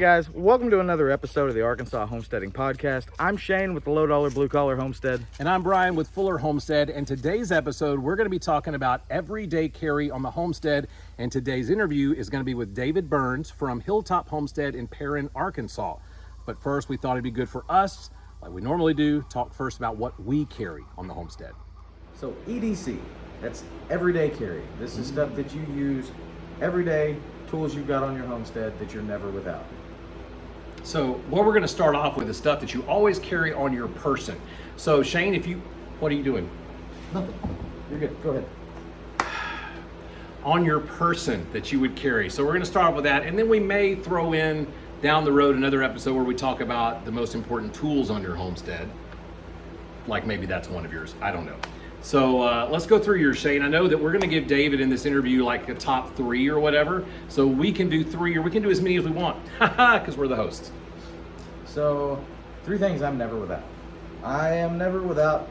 guys, welcome to another episode of the Arkansas Homesteading Podcast. I'm Shane with the Low Dollar Blue Collar Homestead. And I'm Brian with Fuller Homestead. And today's episode, we're going to be talking about everyday carry on the homestead. And today's interview is going to be with David Burns from Hilltop Homestead in Perrin, Arkansas. But first, we thought it'd be good for us, like we normally do, talk first about what we carry on the homestead. So EDC, that's everyday carry. This is stuff that you use every day, tools you've got on your homestead that you're never without. So what we're going to start off with is stuff that you always carry on your person. So Shane, what are you doing? Nothing. You're good. Go ahead. On your person that you would carry. So we're going to start off with that, and then we may throw in down the road another episode where we talk about the most important tools on your homestead. Like maybe that's one of yours. I don't know. So let's go through your, Shane. I know that we're going to give David in this interview like a top 3 or whatever. So we can do 3 or we can do as many as we want because we're the hosts. So 3 things I'm never without. I am never without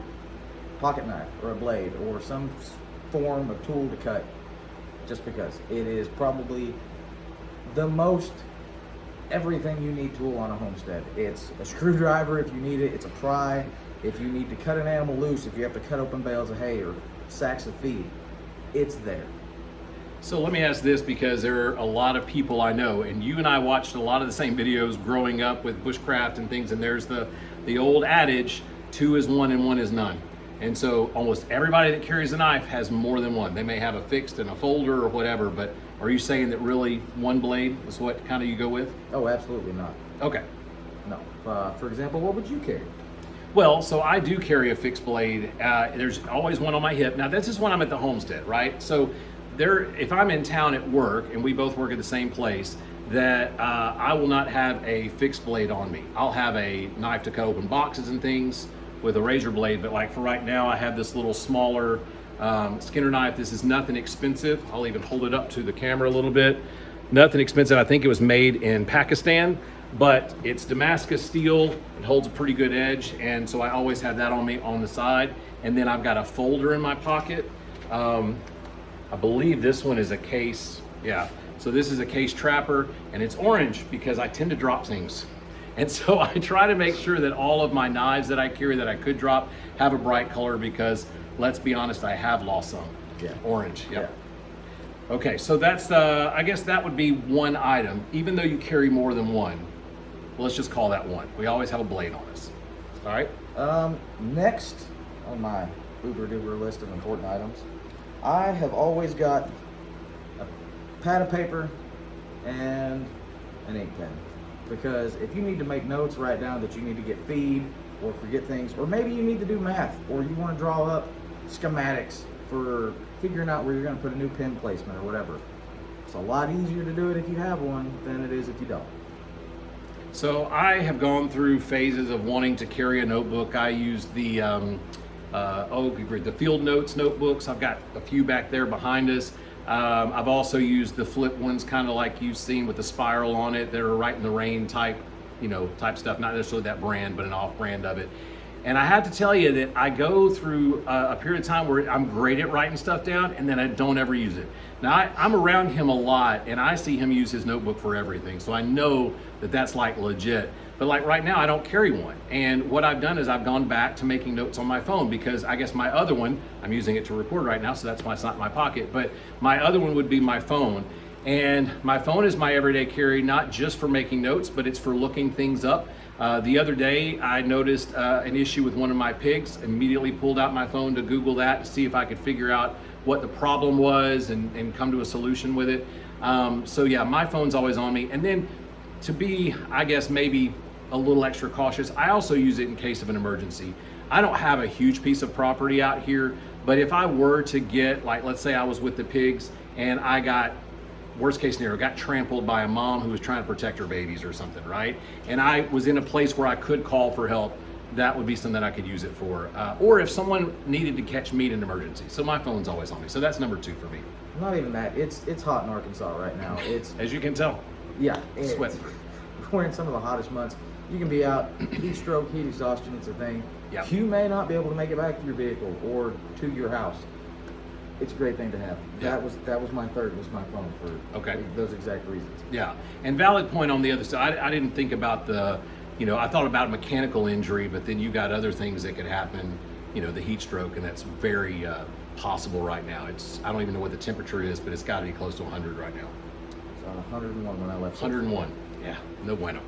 a pocket knife or a blade or some form of tool to cut, just because it is probably the most everything you need tool on a homestead. It's a screwdriver if you need it. It's a pry if you need to cut an animal loose, if you have to cut open bales of hay or sacks of feed. It's there. So let me ask this, because there are a lot of people I know, and you and I watched a lot of the same videos growing up with bushcraft and things, and there's the old adage, 2 is 1 and 1 is none. And so almost everybody that carries a knife has more than one. They may have a fixed and a folder or whatever, but are you saying that really one blade is what kind of you go with? Oh, absolutely not. Okay. No. For example, what would you carry? Well, so I do carry a fixed blade. There's always one on my hip. Now, this is when I'm at the homestead, right? So if I'm in town at work and we both work at the same place, that I will not have a fixed blade on me. I'll have a knife to cut open boxes and things with a razor blade, but like for right now, I have this little smaller Skinner knife. This is nothing expensive. I'll even hold it up to the camera a little bit. Nothing expensive. I think it was made in Pakistan, but it's Damascus steel. It holds a pretty good edge, and so I always have that on me on the side. And then I've got a folder in my pocket. I believe this one is a case. Yeah, so this is a case trapper, and it's orange because I tend to drop things. And so I try to make sure that all of my knives that I carry that I could drop have a bright color, because let's be honest, I have lost some. Yeah. Orange, yeah. Okay, so that's I guess that would be one item, even though you carry more than one. Let's just call that one. We always have a blade on us. All right? Next on my uber-duper list of important items, I have always got a pad of paper and an ink pen. Because if you need to make notes, write down that you need to get feed or forget things, or maybe you need to do math, or you want to draw up schematics for figuring out where you're going to put a new pin placement or whatever. It's a lot easier to do it if you have one than it is if you don't. So I have gone through phases of wanting to carry a notebook. I use the Field Notes notebooks. I've got a few back there behind us. I've also used the flip ones, kind of like you've seen with the spiral on it. They're right in the rain type stuff. Not necessarily that brand, but an off brand of it. And I have to tell you that I go through a period of time where I'm great at writing stuff down, and then I don't ever use it. Now, I'm around him a lot, and I see him use his notebook for everything, so I know that that's like legit. But like right now, I don't carry one. And what I've done is I've gone back to making notes on my phone, because I guess my other one, I'm using it to record right now, so that's why it's not in my pocket, but my other one would be my phone. And my phone is my everyday carry, not just for making notes, but it's for looking things up. The other day, I noticed an issue with one of my pigs, immediately pulled out my phone to Google that to see if I could figure out what the problem was and come to a solution with it. So yeah, my phone's always on me. And then to be, I guess, maybe a little extra cautious, I also use it in case of an emergency. I don't have a huge piece of property out here, but if I were to get, like, let's say I was with the pigs and I got, worst case scenario, got trampled by a mom who was trying to protect her babies or something, right? And I was in a place where I could call for help, that would be something that I could use it for. Or if someone needed to catch me in an emergency. So my phone's always on me. So that's number 2 for me. Not even that. It's hot in Arkansas right now. It's, as you can tell. Yeah. Sweating. We're in some of the hottest months. You can be out, heat stroke, heat exhaustion, it's a thing. Yep. You may not be able to make it back to your vehicle or to your house. it's a great thing to have. Yeah. That was my third, was my phone for those exact reasons. Yeah, and valid point on the other side. I didn't think about the, I thought about mechanical injury, but then you got other things that could happen. The heat stroke, and that's very possible right now. I don't even know what the temperature is, but it's got to be close to 100 right now. It's on 101 when I left. 101. Yeah, no bueno.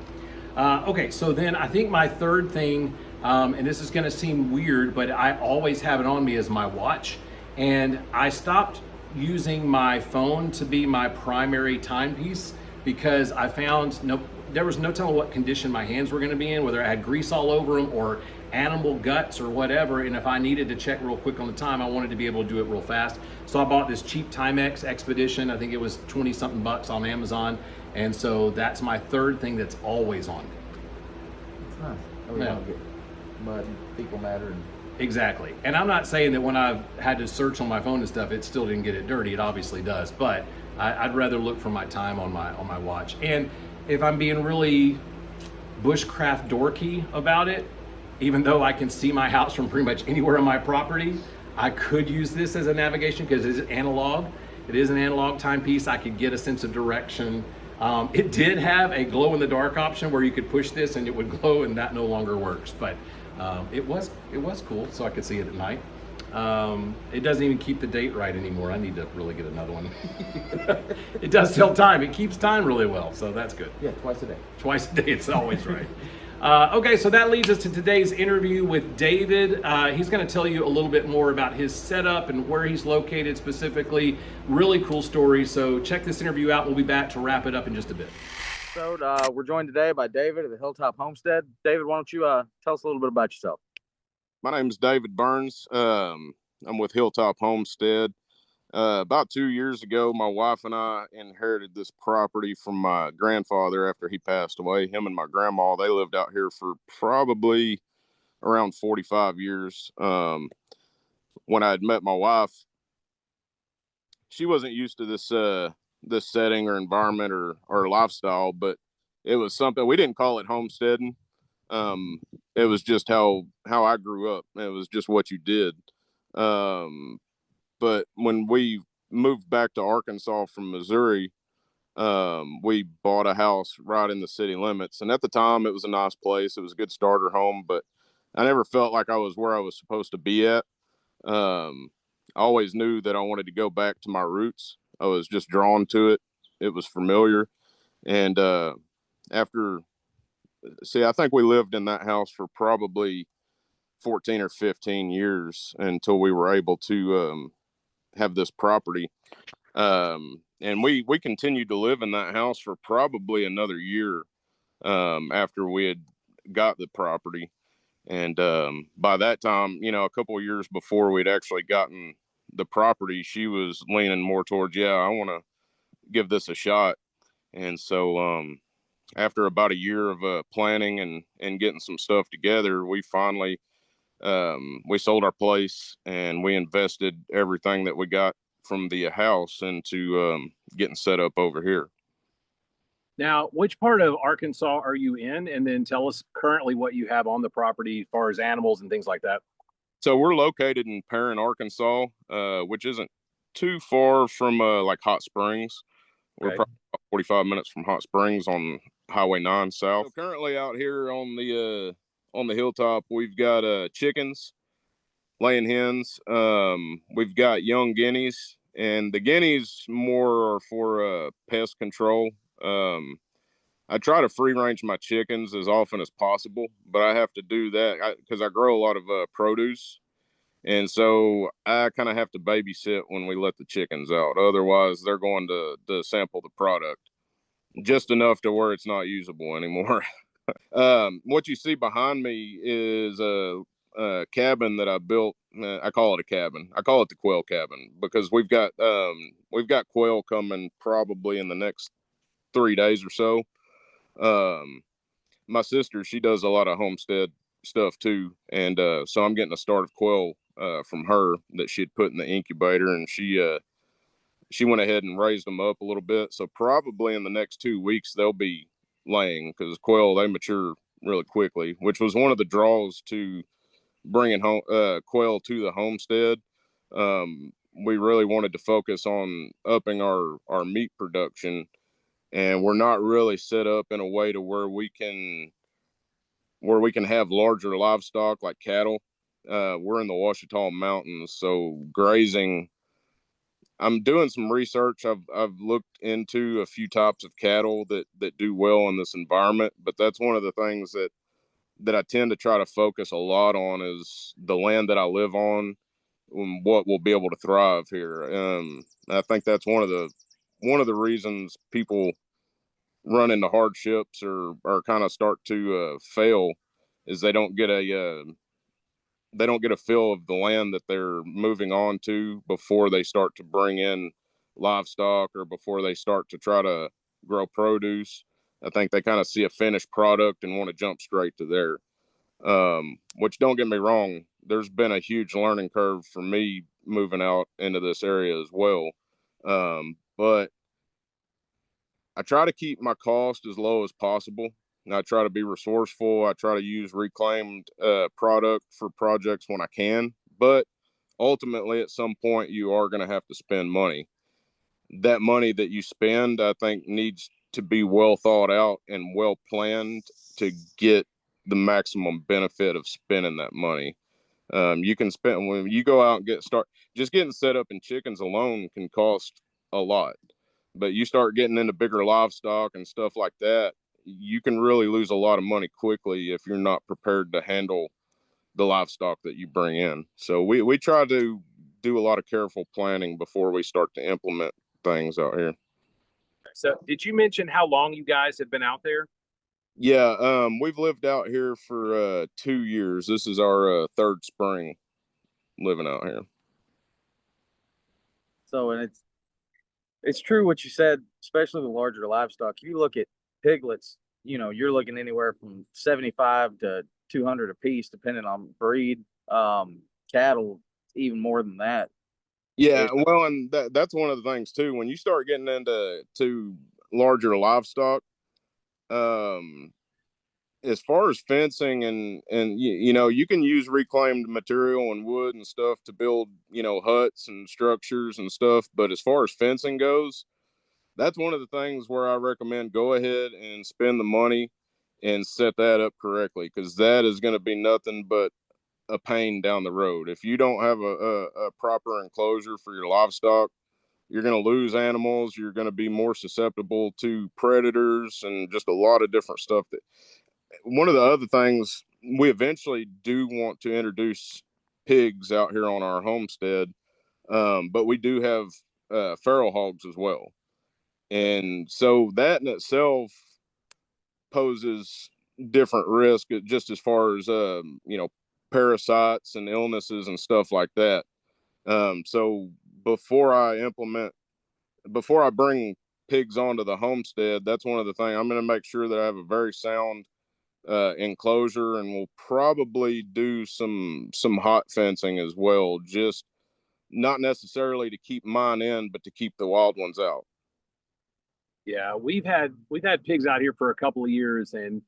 Okay, so then I think my third thing, and this is going to seem weird, but I always have it on me, is my watch. And I stopped using my phone to be my primary timepiece because I found there was no telling what condition my hands were going to be in, whether I had grease all over them or animal guts or whatever. And if I needed to check real quick on the time, I wanted to be able to do it real fast. So I bought this cheap Timex Expedition. I think it was 20 something bucks on Amazon. And so that's my third thing that's always on me. It's nice. Oh, yeah. Don't get mud and fecal matter. Exactly. And I'm not saying that when I've had to search on my phone and stuff, it still didn't get it dirty. It obviously does. But I'd rather look for my time on my watch. And if I'm being really bushcraft dorky about it, even though I can see my house from pretty much anywhere on my property, I could use this as a navigation because it's analog. It is an analog timepiece. I could get a sense of direction. It did have a glow in the dark option where you could push this and it would glow, and that no longer works. But it was cool, so I could see it at night. It doesn't even keep the date right anymore. I need to really get another one. It does tell time. It keeps time really well, so that's good. Yeah, twice a day. Twice a day, it's always right. Okay, so that leads us to today's interview with David. He's going to tell you a little bit more about his setup and where he's located specifically. Really cool story, so check this interview out. We'll be back to wrap it up in just a bit. So we're joined today by David at the Hilltop Homestead. David, why don't you tell us a little bit about yourself? My name is David Burns. I'm with Hilltop Homestead. About 2 years ago, my wife and I inherited this property from my grandfather after he passed away. Him and my grandma, they lived out here for probably around 45 years. When I had met my wife, she wasn't used to this setting or environment or lifestyle, but it was something. We didn't call it homesteading. It was just how I grew up. It was just what you did. But when we moved back to Arkansas from Missouri, we bought a house right in the city limits. And at the time, it was a nice place. It was a good starter home, but I never felt like I was where I was supposed to be at. I always knew that I wanted to go back to my roots. I was just drawn to it. It was familiar. And I think we lived in that house for probably 14 or 15 years until we were able to have this property. And we continued to live in that house for probably another year after we had got the property. And by that time, a couple of years before we'd actually gotten the property, she was leaning more towards, I want to give this a shot. And so after about a year of planning and getting some stuff together, we finally we sold our place and we invested everything that we got from the house into getting set up over here. Now, which part of Arkansas are you in? And then tell us currently what you have on the property as far as animals and things like that. So we're located in Perrin, Arkansas, which isn't too far from like Hot Springs. Okay. We're probably about 45 minutes from Hot Springs on Highway 9 South. So currently out here on the hilltop, we've got chickens, laying hens. We've got young guineas, and the guineas more are for pest control. I try to free range my chickens as often as possible, but I have to do that because I grow a lot of produce. And so I kind of have to babysit when we let the chickens out. Otherwise, they're going to sample the product just enough to where it's not usable anymore. What you see behind me is a cabin that I built. I call it a cabin. I call it the quail cabin because we've got quail coming probably in the next 3 days or so. My sister, she does a lot of homestead stuff too, and so I'm getting a start of quail from her that she'd put in the incubator, and she went ahead and raised them up a little bit. So probably in the next 2 weeks they'll be laying, because quail, they mature really quickly, which was one of the draws to bringing home quail to the homestead. we really wanted to focus on upping our meat production, and we're not really set up in a way to where we can have larger livestock like cattle. We're in the Ouachita Mountains, so grazing. I'm doing some research. I've looked into a few types of cattle that do well in this environment, but that's one of the things that I tend to try to focus a lot on is the land that I live on and what will be able to thrive here. I think that's one of the reasons people run into hardships or kind of start to fail is they don't get a feel of the land that they're moving on to before they start to bring in livestock or before they start to try to grow produce. I think they kind of see a finished product and want to jump straight to there. Which, don't get me wrong, there's been a huge learning curve for me moving out into this area as well. But I try to keep my cost as low as possible. And I try to be resourceful. I try to use reclaimed product for projects when I can. But ultimately, at some point, you are going to have to spend money. That money that you spend, I think, needs to be well thought out and well planned to get the maximum benefit of spending that money. You can spend when you go out and just getting set up in chickens alone can cost a lot. But you start getting into bigger livestock and stuff like that, you can really lose a lot of money quickly if you're not prepared to handle the livestock that you bring in. So we try to do a lot of careful planning before we start to implement things out here. So did you mention how long you guys have been out there? Yeah, we've lived out here for 2 years. This is our third spring living out here. So, and it's true what you said, especially with larger livestock. You look at piglets, you know, you're looking anywhere from 75 to 200 a piece, depending on breed. Cattle, even more than that. Yeah, well, and that's one of the things too. When you start getting into larger livestock, as far as fencing and you know, you can use reclaimed material and wood and stuff to build, you know, huts and structures and stuff. But as far as fencing goes, that's one of the things where I recommend go ahead and spend the money and set that up correctly, because that is going to be nothing but a pain down the road. If you don't have a proper enclosure for your livestock, you're going to lose animals. You're going to be more susceptible to predators and just a lot of different stuff. That one of the other things, we eventually do want to introduce pigs out here on our homestead, but we do have feral hogs as well. And so that in itself poses different risk, just as far as you know, parasites and illnesses and stuff like that. So before I bring pigs onto the homestead, that's one of the things I'm going to make sure that I have a very sound enclosure, and we'll probably do some hot fencing as well, just not necessarily to keep mine in, but to keep the wild ones out. Yeah, we've had pigs out here for a couple of years, and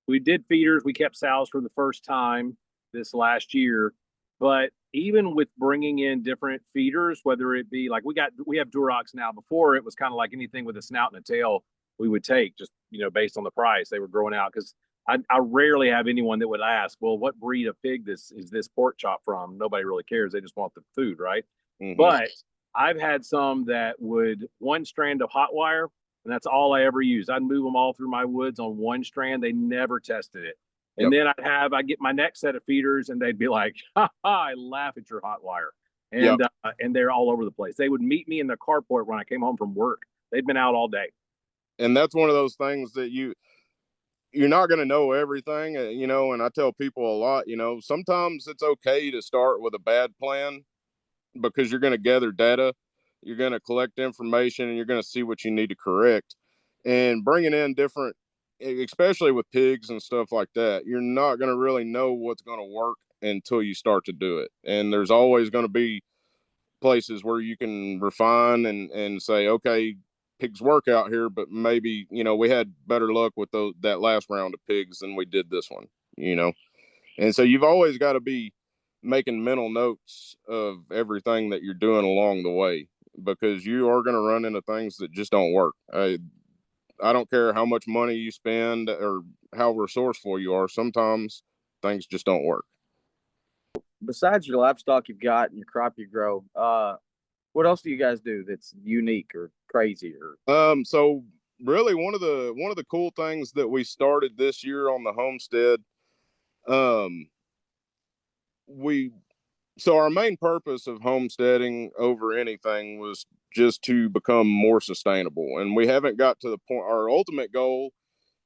we did feeders. We kept sows for the first time this last year, but even with bringing in different feeders, whether it be like we have Durocs now. Before, it was kind of like anything with a snout and a tail we would take, just, you know, based on the price they were growing out. Because I rarely have anyone that would ask, well, what breed of pig this pork chop from? Nobody really cares. They just want the food, right? Mm-hmm. But I've had some that would one strand of hot wire, and that's all I ever use. I'd move them all through my woods on one strand. They never tested it. And Yep. then I'd get my next set of feeders, and they'd be like, ha, ha, I laugh at your hot wire. Yep. And they're all over the place. They would meet me in the carport when I came home from work. They'd been out all day. And that's one of those things that you're not going to know everything, you know, and I tell people a lot, you know, sometimes it's okay to start with a bad plan, because you're going to gather data, you're going to collect information, and you're going to see what you need to correct. And bringing in different, especially with pigs and stuff like that, you're not going to really know what's going to work until you start to do it. And there's always going to be places where you can refine and say, okay, pigs work out here, but maybe, you know, we had better luck with that last round of pigs than we did this one, you know. And so you've always got to be making mental notes of everything that you're doing along the way, because you are going to run into things that just don't work. I don't care how much money you spend or how resourceful you are. Sometimes things just don't work. Besides your livestock you've got and your crop you grow, what else do you guys do that's unique or crazy or? So really one of the cool things that we started this year on the homestead, um, we so our main purpose of homesteading over anything was just to become more sustainable. And we haven't got to the point. Our ultimate goal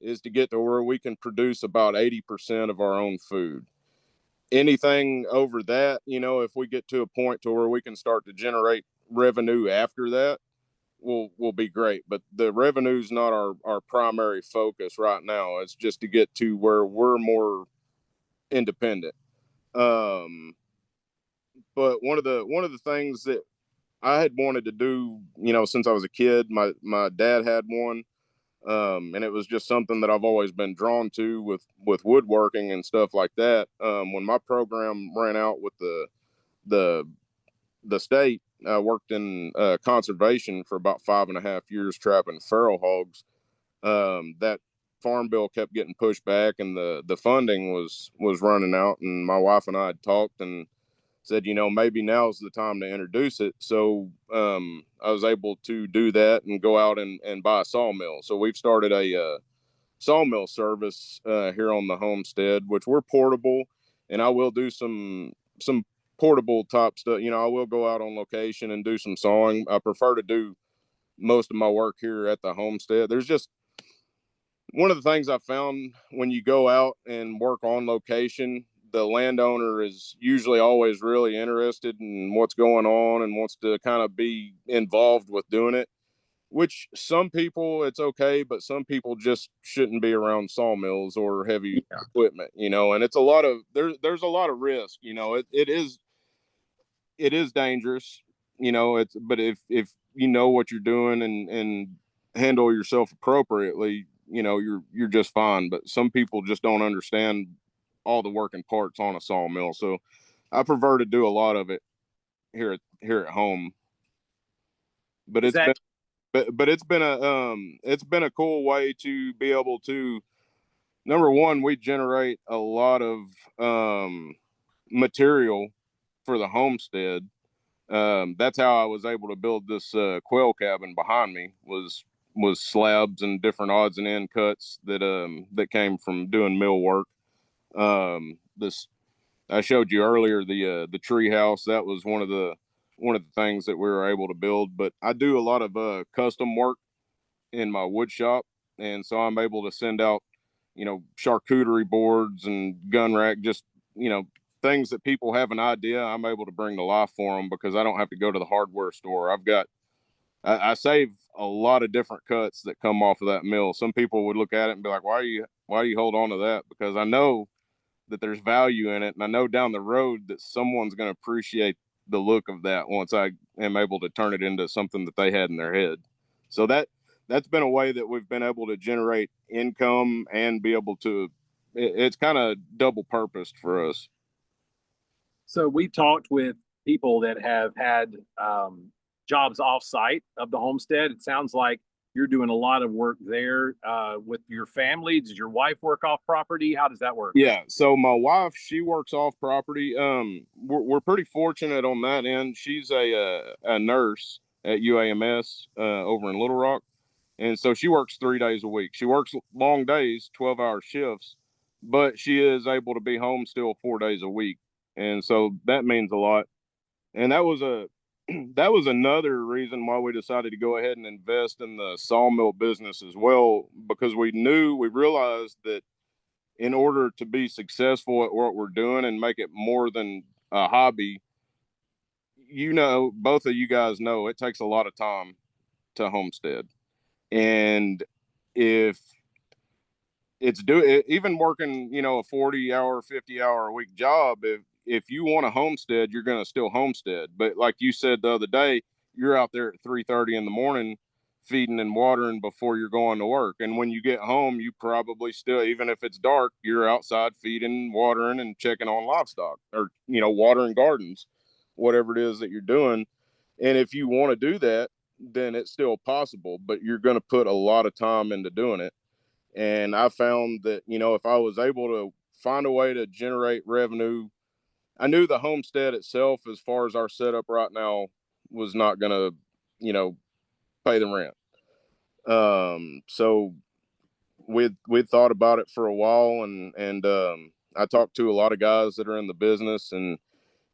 is to get to where we can produce about 80% of our own food. Anything over that, if we get to a point to where we can start to generate revenue after that, will be great. But the revenue is not our primary focus right now. It's just to get to where we're more independent. But one of the things that I had wanted to do, since I was a kid, my dad had one, and it was just something that I've always been drawn to with woodworking and stuff like that. When my program ran out with the the state, I worked in conservation for about 5.5 years trapping feral hogs. That farm bill kept getting pushed back, and the funding was running out. And my wife and I had talked and said, maybe now's the time to introduce it. So I was able to do that and go out and buy a sawmill. So we've started a sawmill service here on the homestead, which we're portable, and I will do some portable top stuff. I will go out on location and do some sawing. I prefer to do most of my work here at the homestead. There's just one of the things I found: when you go out and work on location, the landowner is usually always really interested in what's going on and wants to kind of be involved with doing it, which some people it's okay, but some people just shouldn't be around sawmills or heavy equipment, and it's a lot of there's a lot of risk. It is dangerous, but if you know what you're doing and handle yourself appropriately, you're just fine. But some people just don't understand all the working parts on a sawmill. So I prefer to do a lot of it here at home. But Is it's that been but it's been a cool way to be able to, number one, we generate a lot of material for the homestead. That's how I was able to build this quail cabin behind me, was slabs and different odds and end cuts that came from doing mill work. This I showed you earlier, the tree house. That was one of the things that we were able to build. But I do a lot of custom work in my wood shop, and so I'm able to send out charcuterie boards and gun rack, just things that people have an idea. I'm able to bring to life for them because I don't have to go to the hardware store. I save a lot of different cuts that come off of that mill. Some people would look at it and be like, why do you hold on to that? Because I know that there's value in it, and I know down the road that someone's going to appreciate the look of that once I am able to turn it into something that they had in their head. So that's been a way that we've been able to generate income and be able to, it's kind of double purposed for us. So we talked with people that have had jobs off site of the homestead. It sounds like you're doing a lot of work there with your family. Does your wife work off property? How does that work? Yeah. So my wife, she works off property. We're pretty fortunate on that end. She's a nurse at UAMS over in Little Rock. And so she works 3 days a week. She works long days, 12-hour shifts, but she is able to be home still 4 days a week. And so that means a lot. And that was another reason why we decided to go ahead and invest in the sawmill business as well, because we realized that in order to be successful at what we're doing and make it more than a hobby, both of you guys know it takes a lot of time to homestead. And if even working, a 40-hour, 50-hour a week job, if you want to homestead, you're going to still homestead. But like you said the other day, you're out there at 3:30 in the morning feeding and watering before you're going to work. And when you get home, you probably still, even if it's dark, you're outside feeding, watering, and checking on livestock, or, watering gardens, whatever it is that you're doing. And if you want to do that, then it's still possible, but you're going to put a lot of time into doing it. And I found that, if I was able to find a way to generate revenue, I knew the homestead itself, as far as our setup right now, was not going to, pay the rent. So we'd thought about it for a while, and I talked to a lot of guys that are in the business, and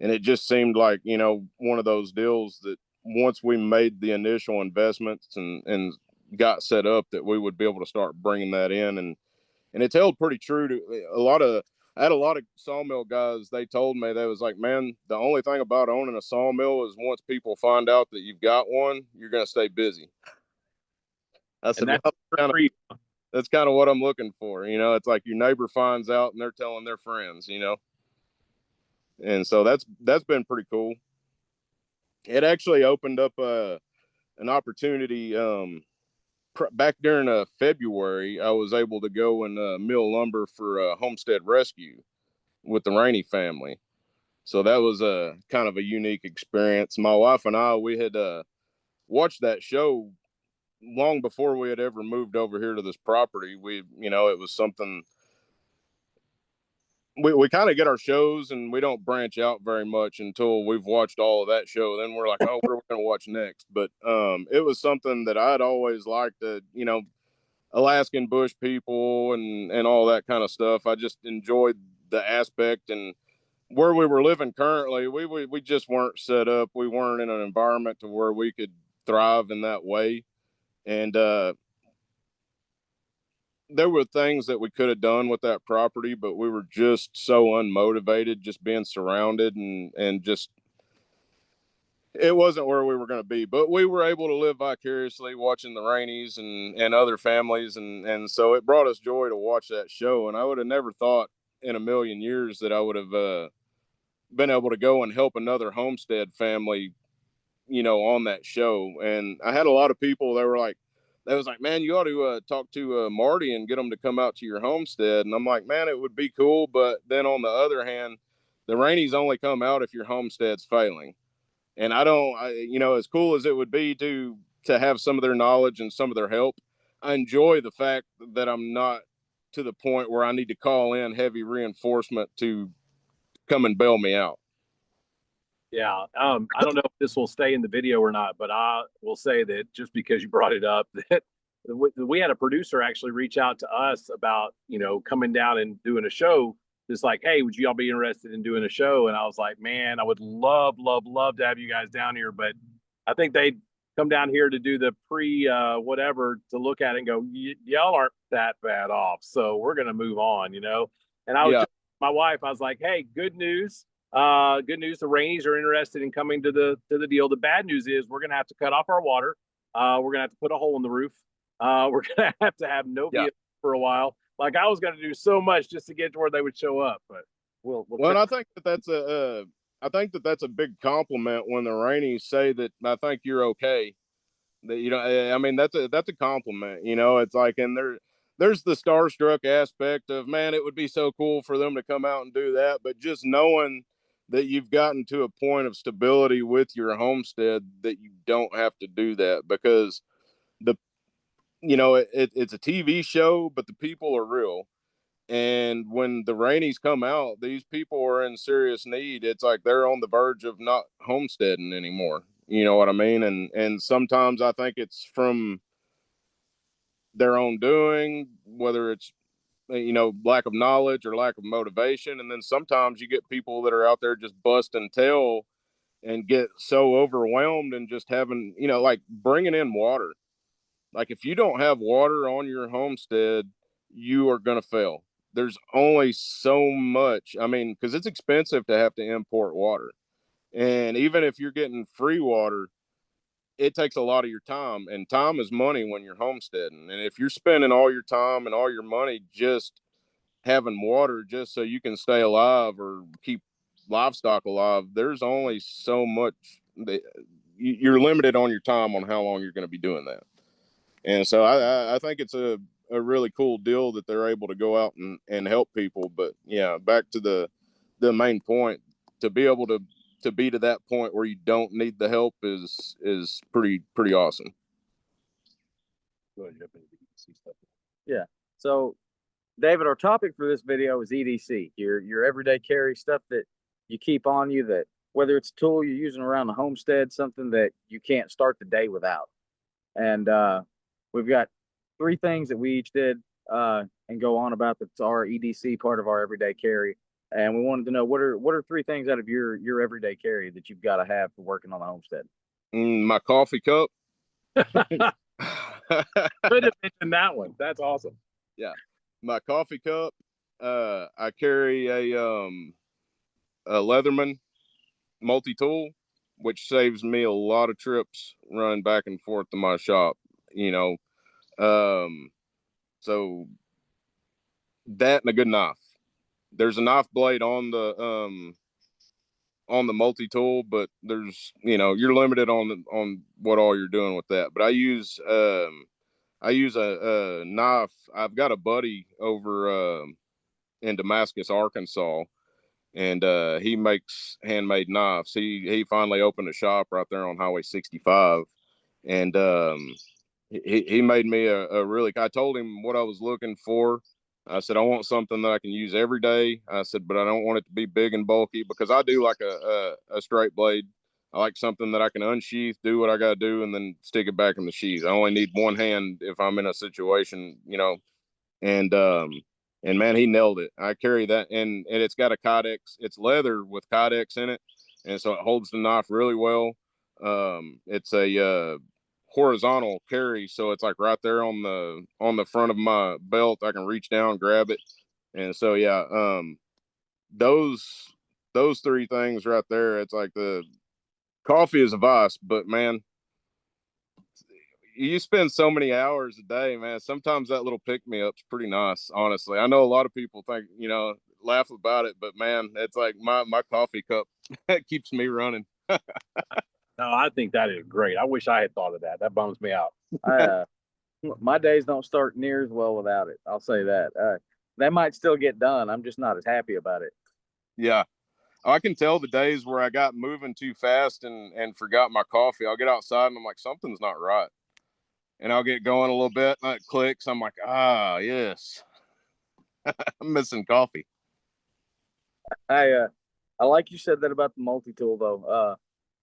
it just seemed like, one of those deals that once we made the initial investments and got set up, that we would be able to start bringing that in. And it's held pretty true to I had a lot of sawmill guys. They told me, they was like, man, the only thing about owning a sawmill is once people find out that you've got one, you're going to stay busy. I said, And that's kind of what I'm looking for. It's like your neighbor finds out and they're telling their friends, and so that's been pretty cool. It actually opened up an opportunity. Back during February, I was able to go and mill lumber for Homestead Rescue with the Rainey family. So that was a kind of a unique experience. My wife and I, we had watched that show long before we had ever moved over here to this property. It was something, we kind of get our shows and we don't branch out very much until we've watched all of that show. Then we're like, oh, what are we going to watch next? But it was something that I'd always liked, to, Alaskan bush people and all that kind of stuff. I just enjoyed the aspect. And where we were living currently, we just weren't set up. We weren't in an environment to where we could thrive in that way. And there were things that we could have done with that property, but we were just so unmotivated, just being surrounded, and just, it wasn't where we were going to be. But we were able to live vicariously watching the Rainies and other families. And so it brought us joy to watch that show. And I would have never thought in a million years that I would have been able to go and help another homestead family, on that show. And I had a lot of people that was like, man, you ought to talk to Marty and get them to come out to your homestead. And I'm like, man, it would be cool. But then on the other hand, the Rainies only come out if your homestead's failing. And as cool as it would be to have some of their knowledge and some of their help, I enjoy the fact that I'm not to the point where I need to call in heavy reinforcement to come and bail me out. Yeah. I don't know if this will stay in the video or not, but I will say that just because you brought it up, that we had a producer actually reach out to us about, coming down and doing a show. Just like, hey, would you all be interested in doing a show? And I was like, man, I would love to have you guys down here. But I think they'd come down here to do the whatever, to look at it and go, y'all aren't that bad off. So we're going to move on, And I was my wife, I was like, hey, good news. Good news. The Rainies are interested in coming to the deal. The bad news is we're going to have to cut off our water. We're going to have to put a hole in the roof. We're going to have no vehicle for a while. Like, I was going to do so much just to get to where they would show up, but well, I think that's a big compliment when the Rainies say that I think you're okay. That, I mean, that's a compliment. It's like, and there's the starstruck aspect of, man, it would be so cool for them to come out and do that. But just knowing that you've gotten to a point of stability with your homestead, that you don't have to do that, because it's a TV show, but the people are real. And when the Rainies come out, these people are in serious need. It's like they're on the verge of not homesteading anymore. You know what I mean? And sometimes I think it's from their own doing, whether it's, lack of knowledge or lack of motivation. And then sometimes you get people that are out there just busting tail and get so overwhelmed and just having, like bringing in water. Like, if you don't have water on your homestead, you are going to fail. There's only so much. I mean, because it's expensive to have to import water. And even if you're getting free water, it takes a lot of your time, and time is money when you're homesteading. And if you're spending all your time and all your money just having water just so you can stay alive or keep livestock alive, there's only so much that you're limited on your time on how long you're going to be doing that. And so I think it's a really cool deal that they're able to go out and help people. But yeah, back to the main point, to be able to be to that point where you don't need the help is pretty awesome. Go ahead, jump into the EDC stuff. Yeah. So, David, our topic for this video is EDC, your everyday carry stuff that you keep on you, that whether it's a tool you're using around the homestead, something that you can't start the day without. And we've got 3 things that we each did and go on about that's our EDC part of our everyday carry. And we wanted to know what are 3 things out of your everyday carry that you've got to have for working on the homestead. My coffee cup. Could have mentioned that one. That's awesome. Yeah, my coffee cup. I carry a Leatherman multi-tool, which saves me a lot of trips running back and forth to my shop. So that and a good knife. There's a knife blade on the multi-tool, but there's you're limited on what all you're doing with that. But I use a knife. I've got a buddy over in Damascus, Arkansas, and he makes handmade knives. He finally opened a shop right there on Highway 65, and he made me a really. I told him what I was looking for. I said I want something that I can use every day. I said, but I don't want it to be big and bulky, because I do like a straight blade. I like something that I can unsheath, do what I got to do, and then stick it back in the sheath. I only need one hand if I'm in a situation, and man, he nailed it. I carry that, and it's got a Kydex. It's leather with Kydex in it, and so it holds the knife really well. It's a horizontal carry, so it's like right there on the front of my belt. I can reach down, grab it, and so yeah, those 3 things right there. It's like the coffee is a vice, but man, you spend so many hours a day, man. Sometimes that little pick me up's pretty nice, honestly. I know a lot of people think, laugh about it, but man, it's like my coffee cup that keeps me running. No, I think that is great. I wish I had thought of that. That bums me out. My days don't start near as well without it. I'll say that. They might still get done. I'm just not as happy about it. Yeah. I can tell the days where I got moving too fast and forgot my coffee. I'll get outside and I'm like, something's not right. And I'll get going a little bit and it clicks. I'm like, yes. I'm missing coffee. I like you said that about the multi-tool though,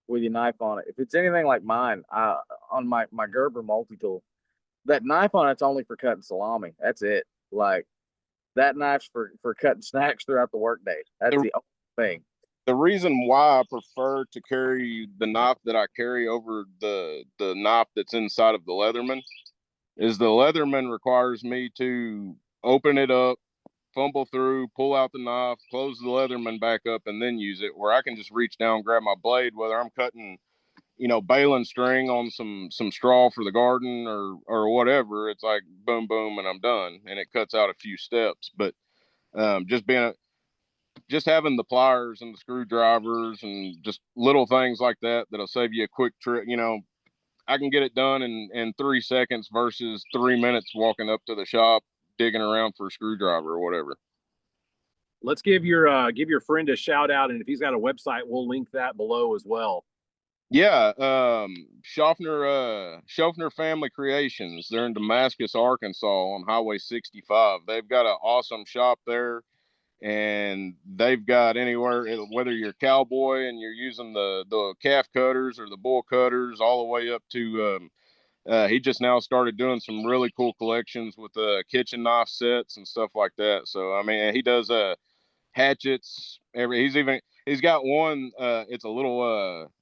with your knife on it. If it's anything like mine, on my Gerber multi-tool, that knife on it's only for cutting salami. That's it. Like that knife's for cutting snacks throughout the workday. That's the only thing. The reason why I prefer to carry the knife that I carry over the knife that's inside of the Leatherman is the Leatherman requires me to open it up, fumble through, pull out the knife, close the Leatherman back up, and then use it, where I can just reach down, grab my blade, whether I'm cutting, baling string on some straw for the garden or whatever. It's like boom, boom, and I'm done. And it cuts out a few steps. But just having the pliers and the screwdrivers and just little things like that'll save you a quick trip. I can get it done in 3 seconds versus 3 minutes walking up to the shop, digging around for a screwdriver or whatever. Let's give your friend a shout out, and if he's got a website, we'll link that below as well. Yeah, Shofner Family Creations. They're in Damascus, Arkansas, on Highway 65. They've got an awesome shop there, and they've got anywhere, whether you're a cowboy and you're using the calf cutters or the bull cutters, all the way up to he just now started doing some really cool collections with kitchen knife sets and stuff like that. So I mean, he does hatchets. He's got one. It's a little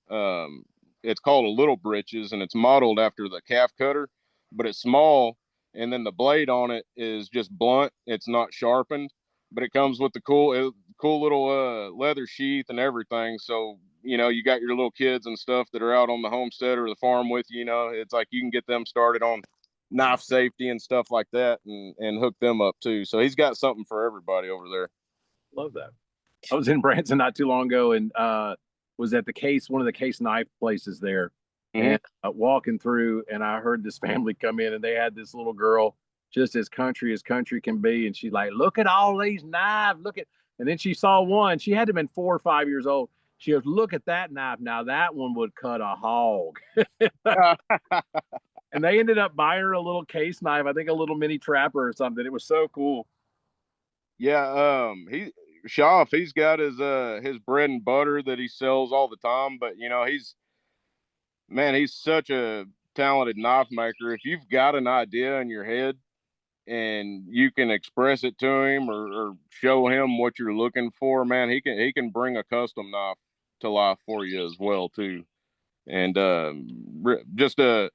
it's called a little britches, and it's modeled after the calf cutter, but it's small, and then the blade on it is just blunt. It's not sharpened, but it comes with the cool little leather sheath and everything. So you got your little kids and stuff that are out on the homestead or the farm with you. It's like you can get them started on knife safety and stuff like that, and hook them up too. So he's got something for everybody over there. Love that. I was in Branson not too long ago, and was at one of the case knife places there, and walking through, and I heard this family come in, and they had this little girl, just as country can be, and she's like, "Look at all these knives! Look at!" And then she saw one. She had to have been 4 or 5 years old. She goes, "Look at that knife! Now that one would cut a hog." And they ended up buying her a little case knife, I think a little mini trapper or something. It was so cool. Yeah, he's got his bread and butter that he sells all the time, but you know, he's such a talented knife maker. If you've got an idea in your head and you can express it to him or show him what you're looking for, man, he can bring a custom knife to life for you as well too. And just a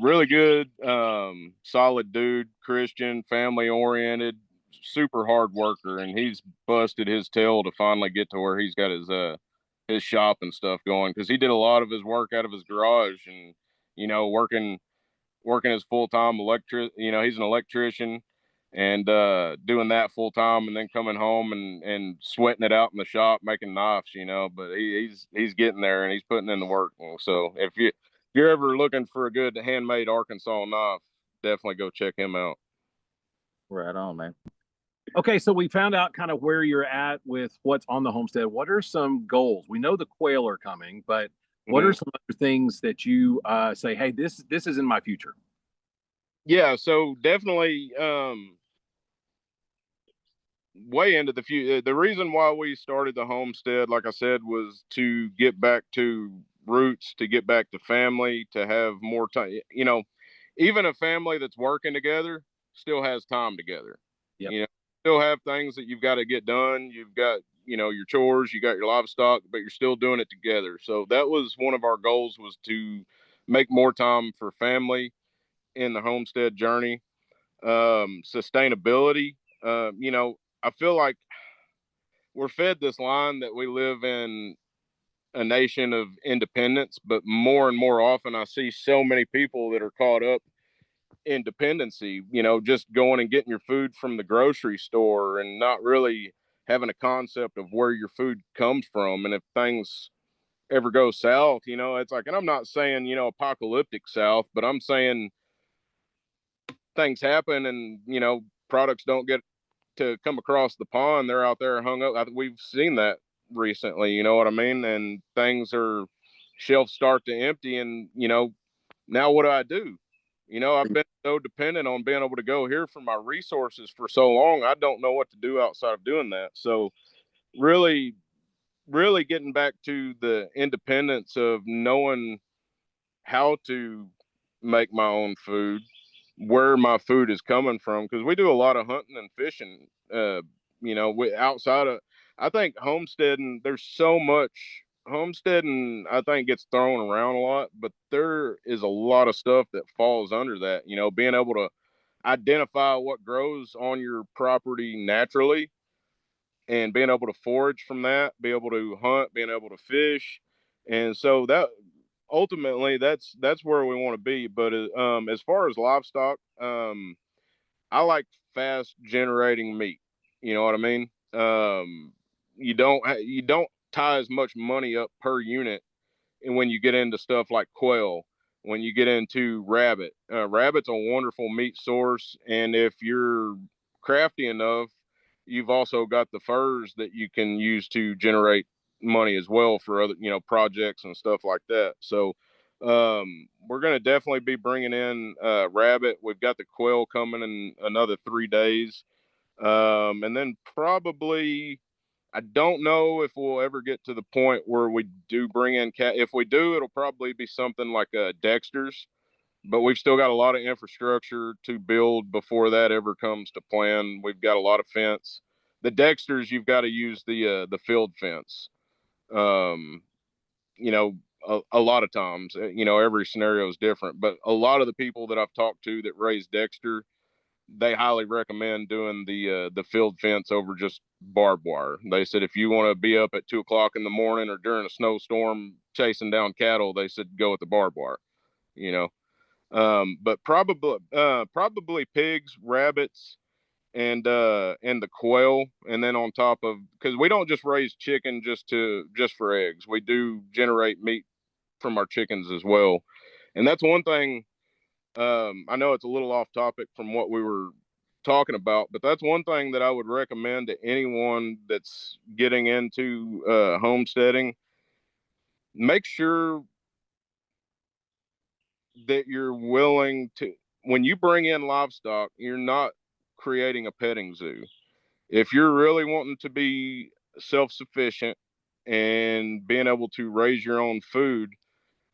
really good, solid dude, Christian, family oriented, super hard worker, and he's busted his tail to finally get to where he's got his shop and stuff going, because he did a lot of his work out of his garage, and you know, working his full-time he's an electrician, and doing that full-time, and then coming home and sweating it out in the shop making knives, you know. But he's getting there, and he's putting in the work. And so if you're ever looking for a good handmade Arkansas knife, definitely go check him out. Right on, man. Okay, so we found out kind of where you're at with what's on the homestead. What are some goals? We know the quail are coming, but what are some other things that you say, hey, this is in my future? Yeah, so definitely way into the future. The reason why we started the homestead, like I said, was to get back to roots, to get back to family, to have more time. You know, even a family that's working together still has time together. Yep. You know, still have things that you've got to get done. You've got, you know, your chores, you got your livestock, but you're still doing it together. So that was one of our goals, was to make more time for family in the homestead journey. Sustainability, you know, I feel like we're fed this line that we live in a nation of independence, but more and more often I see so many people that are caught up in dependency, you know, just going and getting your food from the grocery store and not really having a concept of where your food comes from. And if things ever go south, you know, it's like, and I'm not saying, you know, apocalyptic south, but I'm saying things happen, and, you know, products don't get to come across the pond. They're out there hung up. We've seen that recently, you know what I mean? And things are, shelves start to empty, and, you know, now what do? You know, I've been so dependent on being able to go here for my resources for so long. I don't know what to do outside of doing that. So really, really getting back to the independence of knowing how to make my own food, where my food is coming from, because we do a lot of hunting and fishing. You know, outside of, I think homesteading, there's so much homesteading, I think, gets thrown around a lot, but there is a lot of stuff that falls under that. You know, being able to identify what grows on your property naturally, and being able to forage from that, be able to hunt, being able to fish. And so that ultimately, that's where we want to be. But as far as livestock, I like fast generating meat. You know what I mean? You don't tie as much money up per unit. And when you get into stuff like quail, when you get into rabbit's a wonderful meat source. And if you're crafty enough, you've also got the furs that you can use to generate money as well for other, you know, projects and stuff like that. So we're going to definitely be bringing in rabbit. We've got the quail coming in another 3 days. And then probably, I don't know if we'll ever get to the point where we do bring in cat. If we do, it'll probably be something like Dexter's, but we've still got a lot of infrastructure to build before that ever comes to plan. We've got a lot of fence. The Dexter's, you've got to use the field fence. You know, a lot of times, you know, every scenario is different, but a lot of the people that I've talked to that raise Dexter, they highly recommend doing the field fence over just barbed wire. They said if you want to be up at 2 o'clock in the morning or during a snowstorm chasing down cattle, they said go with the barbed wire. You know, but probably pigs, rabbits, and the quail, and then on top of, because we don't just raise chicken just for eggs. We do generate meat from our chickens as well. And that's one thing. I know it's a little off topic from what we were talking about, but that's one thing that I would recommend to anyone that's getting into homesteading. Make sure that you're willing to, when you bring in livestock, you're not creating a petting zoo. If you're really wanting to be self-sufficient and being able to raise your own food,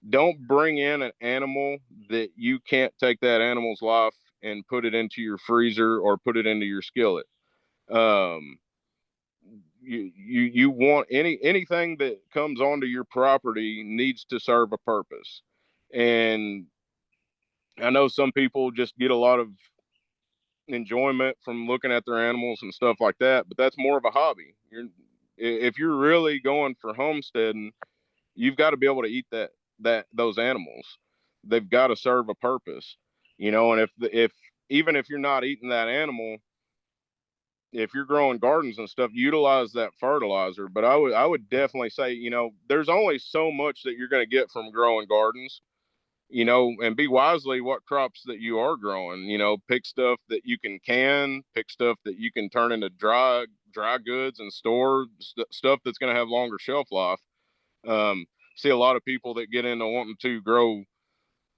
don't bring in an animal that you can't take that animal's life and put it into your freezer or put it into your skillet. Um, you want anything that comes onto your property needs to serve a purpose. And I know some people just get a lot of enjoyment from looking at their animals and stuff like that, but that's more of a hobby. If you're really going for homesteading, you've got to be able to eat those animals. They've got to serve a purpose, and if even if you're not eating that animal, if you're growing gardens and stuff, utilize that fertilizer. But I would definitely say, there's only so much that you're going to get from growing gardens, and be wisely what crops that you are growing. Pick stuff that you can, pick stuff that you can turn into dry goods and store stuff that's going to have longer shelf life. See a lot of people that get into wanting to grow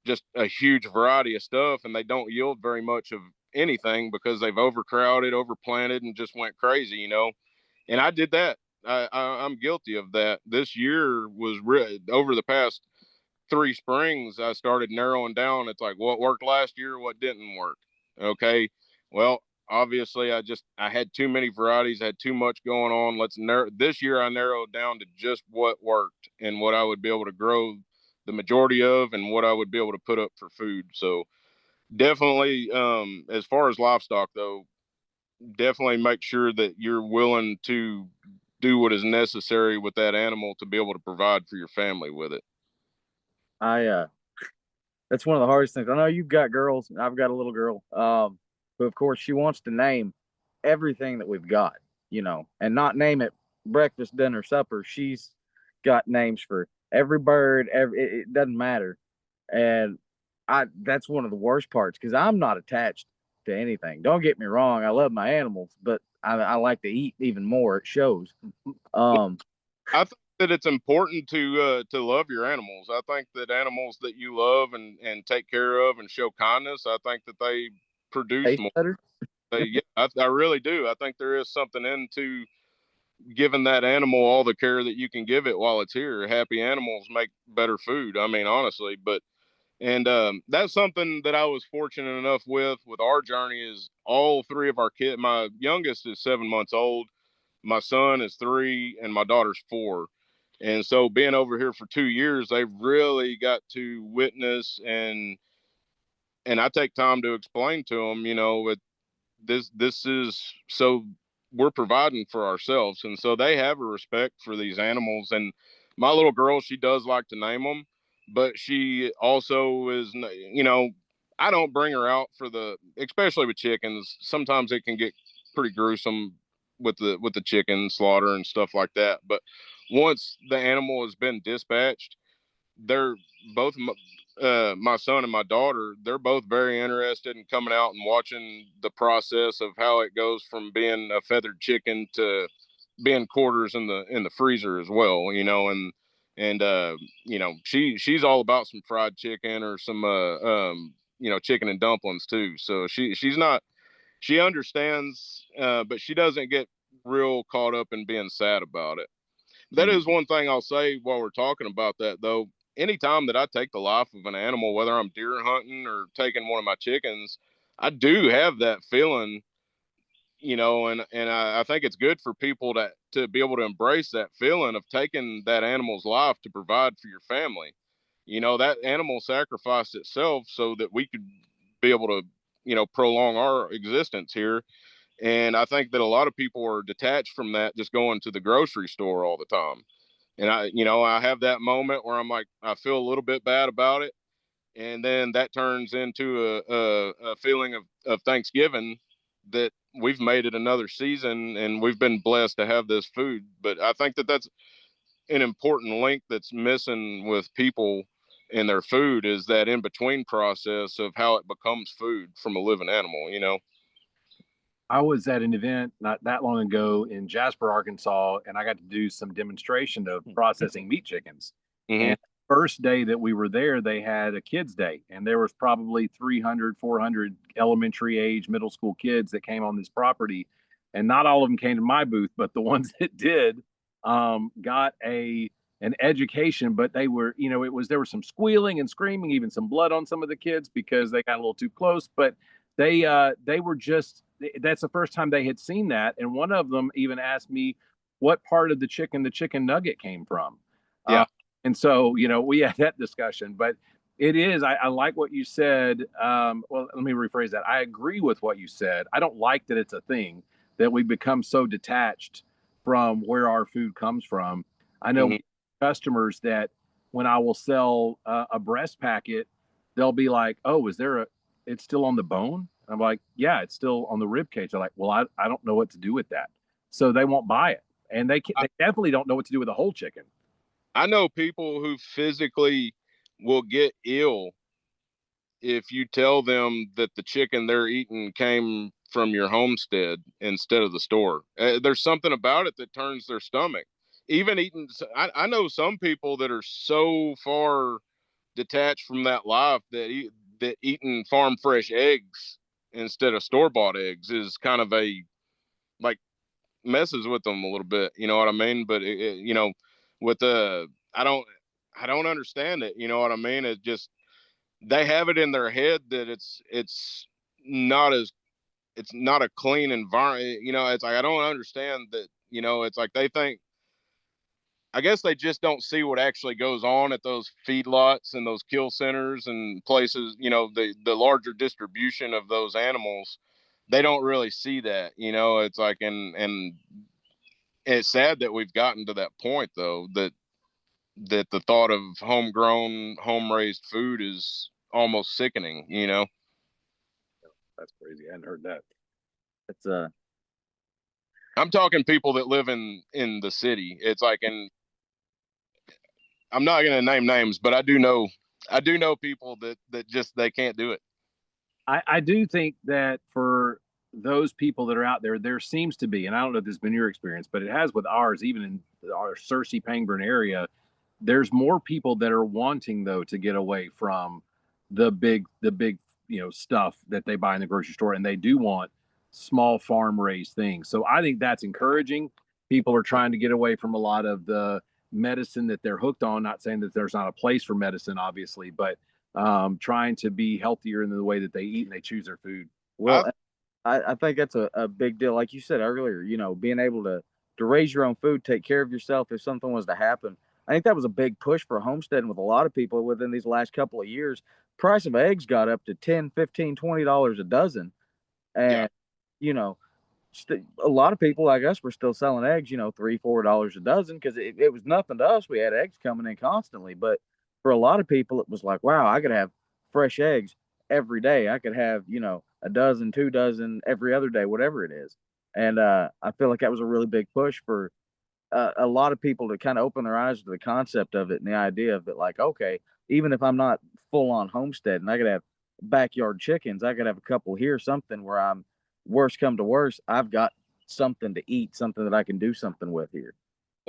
just a huge variety of stuff, and they don't yield very much of anything because they've overcrowded, overplanted, and just went crazy. And I did that. I'm guilty of that. This year was over the past 3 springs, I started narrowing down. It's like what worked last year, what didn't work. Okay. Well, obviously I had too many varieties, had too much going on. This year I narrowed down to just what worked and what I would be able to grow the majority of and what I would be able to put up for food. So definitely, as far as livestock though, definitely make sure that you're willing to do what is necessary with that animal to be able to provide for your family with it. I that's one of the hardest things. I know you've got girls, and I've got a little girl. But of course she wants to name everything that we've got, and not name it breakfast, dinner, supper. She's got names for every bird, it doesn't matter. And that's one of the worst parts because I'm not attached to anything. Don't get me wrong, I love my animals, but I like to eat even more. It shows. I think that it's important to love your animals. I think that animals that you love and take care of and show kindness, I think that they produce Taste more. better. Yeah, I really do. I think there is something into giving that animal all the care that you can give it while it's here. Happy animals make better food. I mean, honestly, and that's something that I was fortunate enough with our journey is all three of our kids. My youngest is 7 months old. My son is 3 and my daughter's 4. And so being over here for 2 years, they've really got to witness and I take time to explain to them, this is so we're providing for ourselves. And so they have a respect for these animals. And my little girl, she does like to name them, but she also is, I don't bring her out especially with chickens. Sometimes it can get pretty gruesome with the chicken slaughter and stuff like that. But once the animal has been dispatched, they're both my son and my daughter, they're both very interested in coming out and watching the process of how it goes from being a feathered chicken to being quarters in the freezer as well, and she's all about some fried chicken or some chicken and dumplings too. So she's not, she understands, but she doesn't get real caught up in being sad about it. That is one thing I'll say while we're talking about that, though. Anytime that I take the life of an animal, whether I'm deer hunting or taking one of my chickens, I do have that feeling, and I think it's good for people to be able to embrace that feeling of taking that animal's life to provide for your family. That animal sacrificed itself so that we could be able to, prolong our existence here. And I think that a lot of people are detached from that, just going to the grocery store all the time. And I have that moment where I'm like, I feel a little bit bad about it. And then that turns into a feeling of Thanksgiving that we've made it another season and we've been blessed to have this food. But I think that that's an important link that's missing with people in their food is that in between process of how it becomes food from a living animal, you know? I was at an event not that long ago in Jasper, Arkansas, and I got to do some demonstration of processing meat chickens. Mm-hmm. And first day that we were there, they had a kids day, and there was probably 300, 400 elementary age, middle school kids that came on this property. And not all of them came to my booth, but the ones that did got an education. But they were, you know, there was some squealing and screaming, even some blood on some of the kids because they got a little too close. But they were just, that's the first time they had seen that, and one of them even asked me what part of the chicken nugget came from. Yeah. And so, you know, we had that discussion. But it is, I like what you said. Well, let me rephrase that. I agree with what you said. I don't like that it's a thing that we become so detached from where our food comes from. I know Mm-hmm. customers that when I will sell a breast packet, they'll be like, "Oh, it's still on the bone?" I'm like, "Yeah, it's still on the rib cage." They're like, "Well, I don't know what to do with that," so they won't buy it, and they definitely don't know what to do with a whole chicken. I know people who physically will get ill if you tell them that the chicken they're eating came from your homestead instead of the store. There's something about it that turns their stomach. Even eating, I know some people that are so far detached from that life that eating farm fresh eggs instead of store bought eggs is kind of like messes with them a little bit. You know what I mean? But you know, with the I don't understand it. You know what I mean? It just they have it in their head that not as it's not a clean environment. You know, it's like I don't understand that. You know, it's like they think. I guess they just don't see what actually goes on at those feedlots and those kill centers and places. You know, the larger distribution of those animals. They don't really see that. You know, it's like and it's sad that we've gotten to that point though that the thought of homegrown, home raised food is almost sickening, you know. That's crazy. I hadn't heard that. It's I'm talking people that live in the city. It's like, and I'm not going to name names, but I do know people that just they can't do it. I do think that for those people that are out there, there seems to be, and I don't know if this has been your experience, but it has with ours, even in our Searcy Pangburn area, there's more people that are wanting though to get away from the big stuff that they buy in the grocery store, and they do want small farm raised things. So I think that's encouraging. People are trying to get away from a lot of the medicine that they're hooked on. Not saying that there's not a place for medicine, obviously, but trying to be healthier in the way that they eat and they choose their food. well, I think that's a big deal. Like you said earlier, you know, being able to raise your own food, take care of yourself if something was to happen. I think that was a big push for homesteading with a lot of people within these last couple of years. Price of eggs got up to 10, 15, $20 a dozen. Yeah. And, you know, a lot of people like us were still selling eggs, you know, $3, $4 a dozen because it was nothing to us. We had eggs coming in constantly. But for a lot of people, it was like, wow, I could have fresh eggs every day. I could have, you know, a dozen, 2 dozen every other day, whatever it is. And I feel like that was a really big push for a lot of people to kind of open their eyes to the concept of it and the idea of it. Like, okay, even if I'm not full on homestead and I could have backyard chickens, I could have a couple here, something where I'm worst come to worst, I've got something to eat, something that I can do something with here.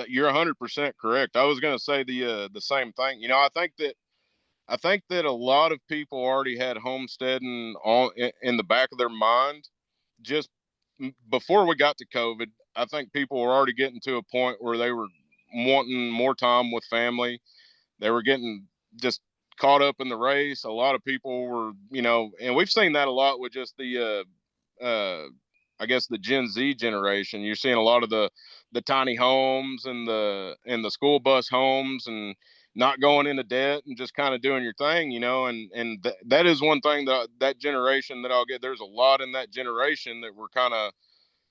You're 100% correct. I was going to say the same thing. You know, I think that a lot of people already had homesteading on in the back of their mind just before we got to COVID. I think people were already getting to a point where they were wanting more time with family. They were getting just caught up in the race. A lot of people were, you know, and we've seen that a lot with just I guess the Gen Z generation. You're seeing a lot of the tiny homes and the school bus homes and not going into debt and just kind of doing your thing, you know, and that is one thing that generation that I'll get. There's a lot in that generation that we're kind of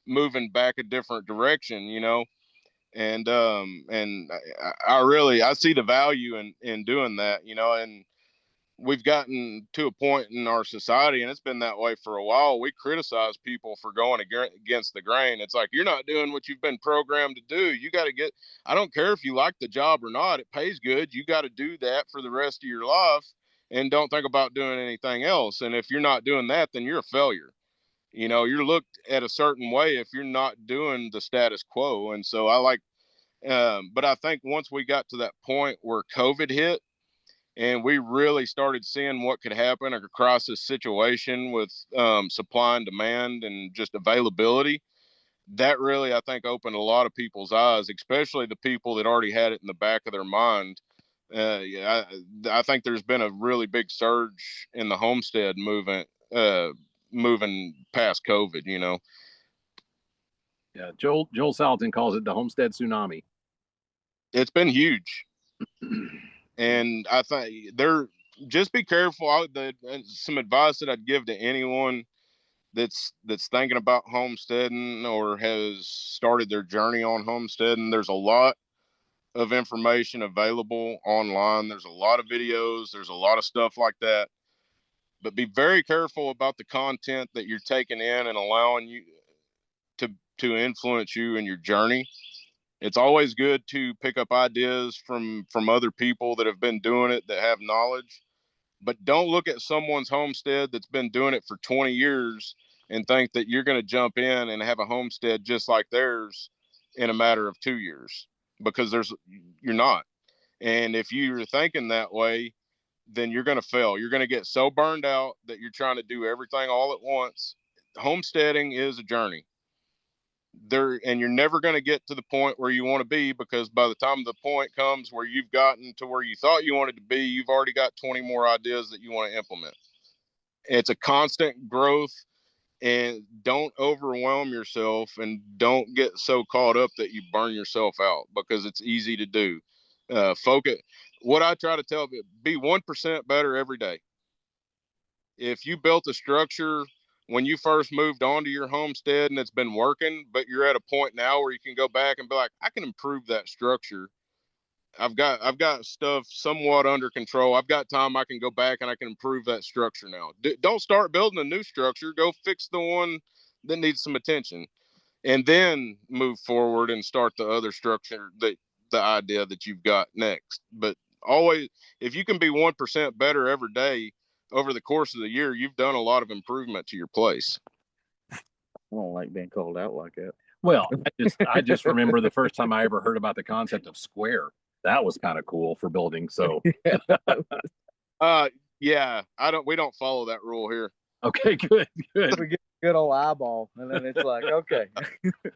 moving back a different direction, you know, and I really I see the value in doing that, you know, and we've gotten to a point in our society, and it's been that way for a while. We criticize people for going against the grain. It's like, you're not doing what you've been programmed to do. You got to get, I don't care if you like the job or not, it pays good. You got to do that for the rest of your life and don't think about doing anything else. And if you're not doing that, then you're a failure. You know, you're looked at a certain way if you're not doing the status quo. And so I like, but I think once we got to that point where COVID hit, and we really started seeing what could happen, a crisis situation with supply and demand and just availability. That really, I think, opened a lot of people's eyes, especially the people that already had it in the back of their mind. Yeah, I think there's been a really big surge in the homestead movement, moving past COVID. You know, Yeah, Joel Salatin calls it the homestead tsunami. it's been huge. And I think just be careful. Some advice that I'd give to anyone that's thinking about homesteading or has started their journey on homesteading. There's a lot of information available online. There's a lot of videos. There's a lot of stuff like that. But be very careful about the content that you're taking in and allowing you to influence you in your journey. It's always good to pick up ideas from other people that have been doing it, that have knowledge, but don't look at someone's homestead that's been doing it for 20 years and think that you're going to jump in and have a homestead just like theirs in a matter of 2 years, because you're not. And if you're thinking that way, then you're going to fail. You're going to get so burned out that you're trying to do everything all at once. Homesteading is a journey and you're never going to get to the point where you want to be, because by the time the point comes where you've gotten to where you thought you wanted to be, you've already got 20 more ideas that you want to implement. It's a constant growth, and don't overwhelm yourself and don't get so caught up that you burn yourself out, because it's easy to do. Focus. What I try to tell you, be 1% better every day. If you built a structure when you first moved onto your homestead and it's been working, but you're at a point now where you can go back and be like, I can improve that structure. I've got stuff somewhat under control. I've got time. I can go back and I can improve that structure now. Don't start building a new structure. Go fix the one that needs some attention, and then move forward and start the other structure, the idea that you've got next. But always, if you can be 1% better every day over the course of the year, you've done a lot of improvement to your place. I don't like being called out like that. Well, I just remember the first time I ever heard about the concept of square. That was kind of cool for building. So, yeah, we don't follow that rule here. Okay, good. We get a good old eyeball, and then it's like, okay.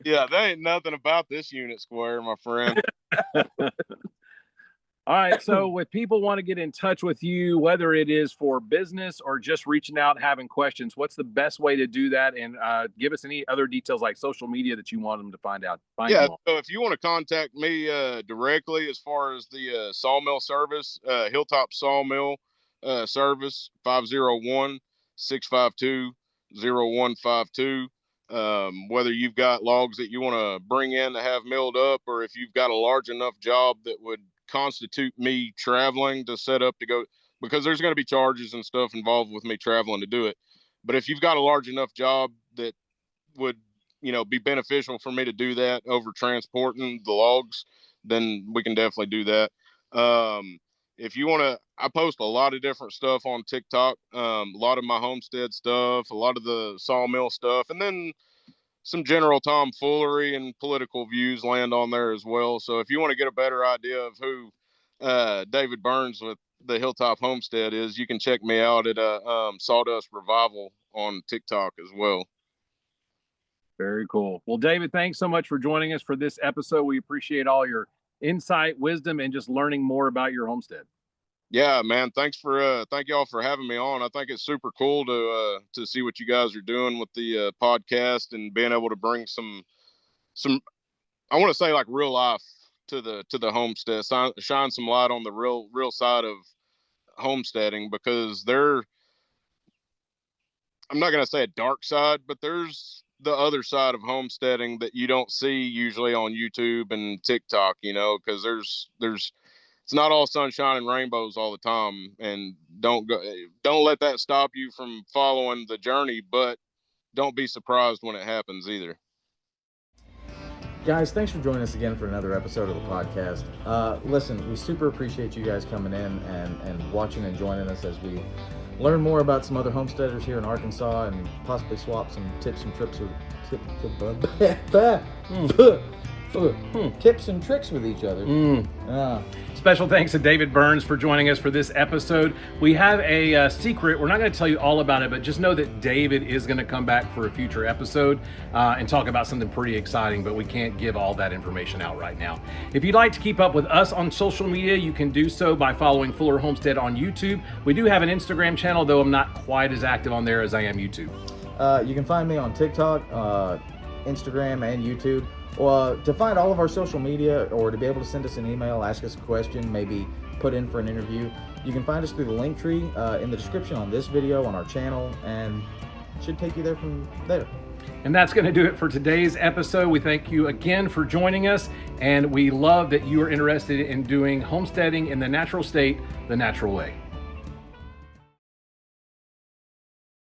Yeah, there ain't nothing about this unit square, my friend. All right. So if people want to get in touch with you, whether it is for business or just reaching out, having questions, what's the best way to do that? And give us any other details like social media that you want them to find out. Yeah. So if you want to contact me directly, as far as the sawmill service, Hilltop Sawmill service, 501-652-0152. Whether you've got logs that you want to bring in to have milled up, or if you've got a large enough job that would constitute me traveling to set up to go, because there's going to be charges and stuff involved with me traveling to do it. But if you've got a large enough job that would, be beneficial for me to do that over transporting the logs, then we can definitely do that. If you want to, I post a lot of different stuff on TikTok, a lot of my homestead stuff, a lot of the sawmill stuff, and then some general tomfoolery and political views land on there as well. So if you want to get a better idea of who David Burns with the Hilltop Homestead is, you can check me out at Sawdust Revival on TikTok as well. Very cool. Well, David, thanks so much for joining us for this episode. We appreciate all your insight, wisdom, and just learning more about your homestead. Yeah, man. Thank y'all for having me on. I think it's super cool to see what you guys are doing with the podcast and being able to bring some, I want to say, like, real life to the homestead, shine some light on the real side of homesteading, because I'm not going to say a dark side, but there's the other side of homesteading that you don't see usually on YouTube and TikTok, because there's it's not all sunshine and rainbows all the time, and don't let that stop you from following the journey, but don't be surprised when it happens either. Guys, thanks for joining us again for another episode of the podcast. Listen, we super appreciate you guys coming in and watching and joining us as we learn more about some other homesteaders here in Arkansas and possibly swap some tips and tricks with tips and tricks with each other. Special thanks to David Burns for joining us for this episode. We have a secret. We're not going to tell you all about it, but just know that David is going to come back for a future episode and talk about something pretty exciting, but we can't give all that information out right now. If you'd like to keep up with us on social media, you can do so by following Fuller Homestead on YouTube. We do have an Instagram channel, though I'm not quite as active on there as I am YouTube. You can find me on TikTok, Instagram, and YouTube. To find all of our social media, or to be able to send us an email, ask us a question, maybe put in for an interview, you can find us through the link tree in the description on this video, on our channel, and it should take you there from there. And that's going to do it for today's episode. We thank you again for joining us, and we love that you are interested in doing homesteading in the natural state, the natural way.